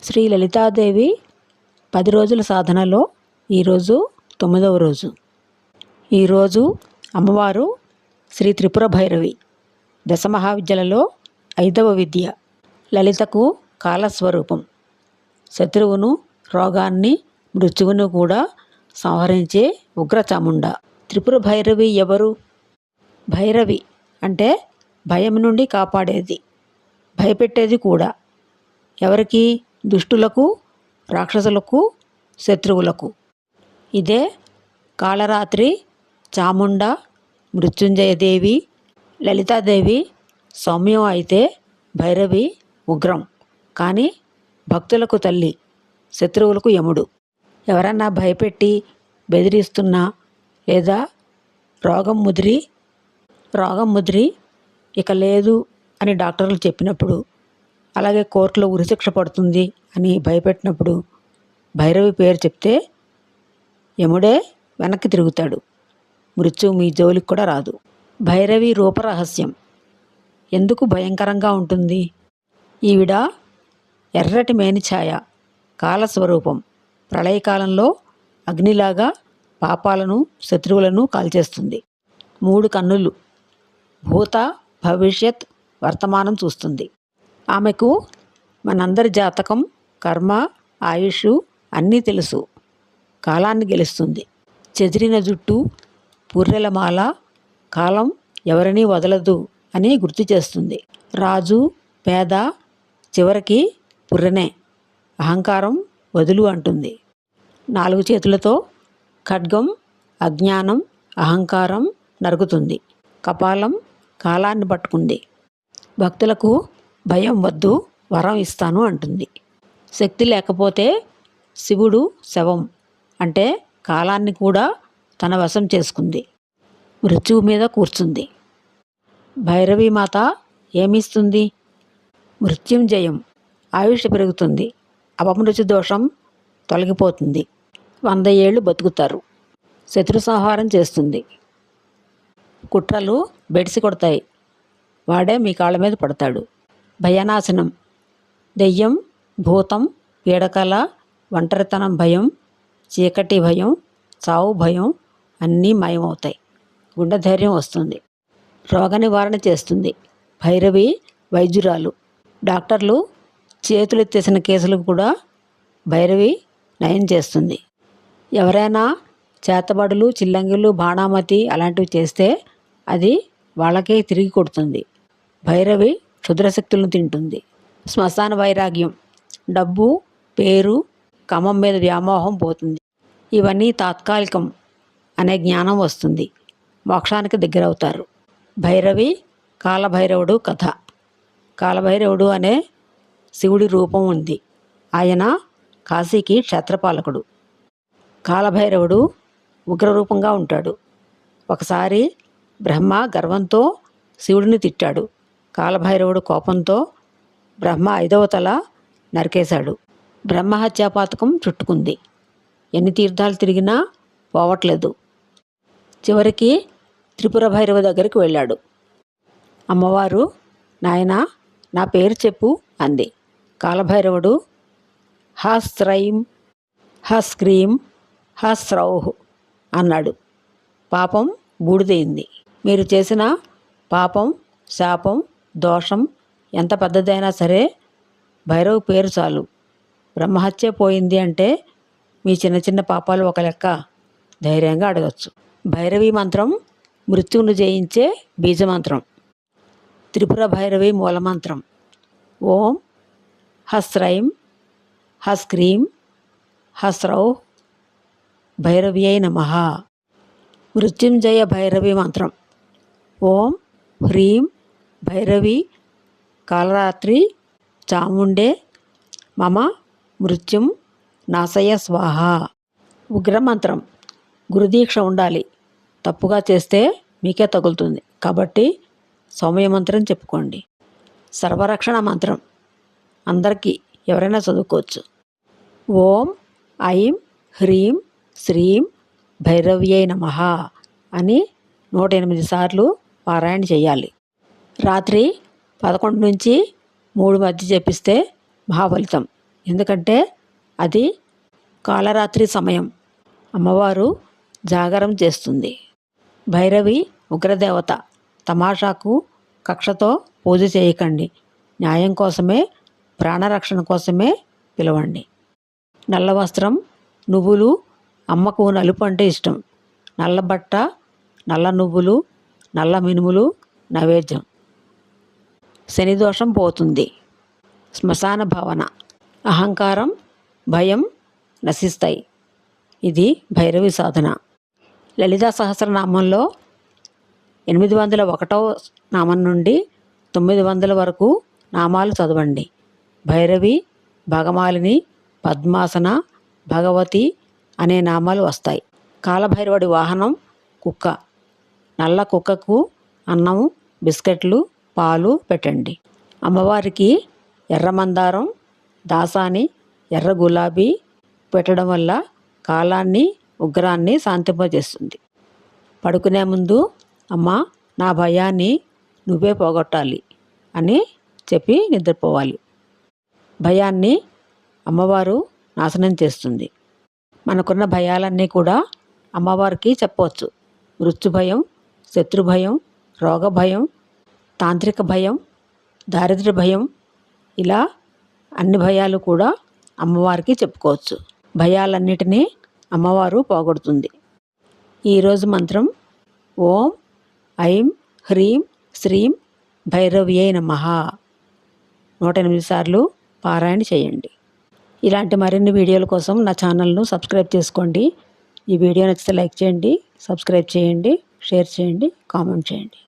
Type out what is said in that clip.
శ్రీ లలితాదేవి 10 రోజుల సాధనలో ఈరోజు 9వ రోజు. ఈరోజు అమ్మవారు శ్రీ త్రిపుర భైరవి. దశమహావిద్యలలో 5వ విద్య. లలితకు కాలస్వరూపం. శత్రువును, రోగాన్ని, మృత్యువును కూడా సంహరించే ఉగ్రచాముండ. త్రిపుర భైరవి ఎవరు? భైరవి అంటే భయం నుండి కాపాడేది, భయపెట్టేది కూడా. ఎవరికి? దుష్టులకు, రాక్షసులకు, శత్రువులకు. ఇదే కాళరాత్రి, చాముండ, మృత్యుంజయదేవి. లలితాదేవి సౌమ్యం అయితే భైరవి ఉగ్రం. కానీ భక్తులకు తల్లి, శత్రువులకు యముడు. ఎవరన్నా భయపెట్టి బెదిరిస్తున్నా లేదా రోగం ముదిరి ఇక లేదు అని డాక్టర్లు చెప్పినప్పుడు, అలాగే కోర్టులో ఉరిశిక్ష పడుతుంది అని భయపెట్టినప్పుడు భైరవి పేరు చెప్తే యముడే వెనక్కి తిరుగుతాడు. మృత్యువు మీ జోలికి కూడా రాదు. భైరవి రూపరహస్యం. ఎందుకు భయంకరంగా ఉంటుంది? ఈవిడ ఎర్రటి మేనిఛాయ, కాలస్వరూపం. ప్రళయకాలంలో అగ్నిలాగా పాపాలను, శత్రువులను కాల్చేస్తుంది. 3 కన్నులు. భూత, భవిష్యత్, వర్తమానం చూస్తుంది. ఆమెకు మనందరి జాతకం, కర్మ, ఆయుష్ అన్నీ తెలుసు. కాలాన్ని గెలుస్తుంది. చెదిరిన జుట్టు, పుర్రెల మాల, కాలం ఎవరినీ వదలదు అని గుర్తు చేస్తుంది. రాజు, పేద, చివరికి పుర్రెనే. అహంకారం వదులు అంటుంది. 4 చేతులతో ఖడ్గం అజ్ఞానం, అహంకారం నరుగుతుంది. కపాలం కాలాన్ని పట్టుకుంది. భక్తులకు భయం వద్దు, వరం ఇస్తాను అంటుంది. శక్తి లేకపోతే శివుడు శవం అంటే కాలాన్ని కూడా తన వశం చేసుకుంది. మృత్యువు మీద కూర్చుంది. భైరవీ మాత ఏమిస్తుంది? మృత్యుంజయం. ఆయుష్ పెరుగుతుంది. అపమృత్యు దోషం తొలగిపోతుంది. 100 ఏళ్ళు బతుకుతారు. శత్రు సంహారం చేస్తుంది. కుట్రలు బెడిసి కొడతాయి. వాడే మీ కాళ్ళ మీద పడతాడు. భయనాశనం. దెయ్యం, భూతం, పీడకల, ఒంటరితనం భయం, చీకటి భయం, చావు భయం అన్నీ మాయమవుతాయి. గుండె ధైర్యం వస్తుంది. రోగ నివారణ చేస్తుంది. భైరవి వైద్యురాలు. డాక్టర్లు చేతులెత్తేసిన కేసులకు కూడా భైరవి నయం చేస్తుంది. ఎవరైనా చేతబడులు, చిల్లంగిళ్ళు, బాణామతి అలాంటివి చేస్తే అది వాళ్ళకే తిరిగి కొడుతుంది. భైరవి క్షుద్రశక్తులను తింటుంది. శ్మశాన వైరాగ్యం. డబ్బు, పేరు, కమం మీద వ్యామోహం పోతుంది. ఇవన్నీ తాత్కాలికం అనే జ్ఞానం వస్తుంది. మోక్షానికి దగ్గరవుతారు. భైరవి కాలభైరవుడు కథ. కాలభైరవుడు అనే శివుడి రూపం ఉంది. ఆయన కాశీకి క్షేత్రపాలకుడు. కాలభైరవుడు ఉగ్రరూపంగా ఉంటాడు. ఒకసారి బ్రహ్మ గర్వంతో శివుడిని తిట్టాడు. కాలభైరవుడు కోపంతో బ్రహ్మ 5వ తల నరికేశాడు. బ్రహ్మహత్యాపాతకం చుట్టుకుంది. ఎన్ని తీర్థాలు తిరిగినా పోవట్లేదు. చివరికి త్రిపుర భైరవ దగ్గరికి వెళ్ళాడు. అమ్మవారు, నాయనా నా పేరు చెప్పు అంది. కాలభైరవుడు హ్రీం హ్రీం హ్రౌః అన్నాడు. పాపం బూడిదైంది. మీరు చేసిన పాపం, శాపం, దోషం ఎంత పెద్దదైనా సరే భైరవ్ పేరు చాలు. బ్రహ్మహత్య పోయింది అంటే మీ చిన్న చిన్న పాపాలు ఒక లెక్క ధైర్యంగా అడగచ్చు. భైరవి మంత్రం మృత్యువును జయించే బీజమంత్రం. త్రిపుర భైరవి మూలమంత్రం ఓం హ్రీం హ్రీం హ్రౌః భైరవ్యై నమః. మృత్యుంజయ భైరవి మంత్రం ఓం హ్రీం భైరవి కాళరాత్రి చాముండే మమ మృత్యుం నాశయ స్వాహ. ఉగ్రమంత్రం. గురుదీక్ష ఉండాలి. తప్పుగా చేస్తే మీకే తగులుతుంది కాబట్టి సౌమ్య మంత్రం చెప్పుకోండి. సర్వరక్షణ మంత్రం అందరికీ ఎవరైనా చదువుకోవచ్చు. ఓం ఐం హ్రీం శ్రీం భైరవ్యై నమః అని 108 సార్లు పారాయణ చేయాలి. రాత్రి 11 నుంచి 3 మధ్య జపిస్తే మహాఫలితం. ఎందుకంటే అది కాలరాత్రి సమయం. అమ్మవారు జాగరం చేస్తుంది. భైరవి ఉగ్రదేవత. తమాషాకు కక్షతో పూజ చేయకండి. న్యాయం కోసమే, ప్రాణరక్షణ కోసమే పిలవండి. నల్ల వస్త్రం, నువ్వులు. అమ్మకు నలుపు అంటే ఇష్టం. నల్ల బట్ట, నల్ల నువ్వులు, నల్ల మినుములు నైవేద్యం. శనిదోషం పోతుంది. శ్మశాన భావన. అహంకారం, భయం నశిస్తాయి. ఇది భైరవి సాధన. లలితా సహస్రనామంలో 801వ నామం నుండి 900 వరకు నామాలు చదవండి. భైరవి, భగమాలిని, పద్మాసన, భగవతి అనే నామాలు వస్తాయి. కాలభైరవుడి వాహనం కుక్క. నల్ల కుక్కకు అన్నం, బిస్కెట్లు, పాలు పెట్టండి. అమ్మవారికి ఎర్ర మందారం, దాసాని, ఎర్ర గులాబీ పెట్టడం వల్ల కాలాన్ని, ఉగ్రాన్ని శాంతింపజేస్తుంది. పడుకునే ముందు అమ్మా, నా భయాన్ని నువ్వే పోగొట్టాలి అని చెప్పి నిద్రపోవాలి. భయాన్ని అమ్మవారు నాశనం చేస్తుంది. మనకున్న భయాలన్నీ కూడా అమ్మవారికి చెప్పవచ్చు. మృత్యు భయం, శత్రు భయం, రోగ భయం, తాంత్రిక భయం, దారిద్ర్య భయం, ఇలా అన్ని భయాలు కూడా అమ్మవారికి చెప్పుకోవచ్చు. భయాలన్నిటినీ అమ్మవారు పోగొడుతుంది. ఈరోజు మంత్రం ఓం ఐం హ్రీం శ్రీం భైరవ్యై నమః 108 సార్లు పారాయణ చేయండి. ఇలాంటి మరిన్ని వీడియోల కోసం నా ఛానల్ను సబ్స్క్రైబ్ చేసుకోండి. ఈ వీడియో నచ్చితే లైక్ చేయండి, సబ్స్క్రైబ్ చేయండి, షేర్ చేయండి, కామెంట్ చేయండి.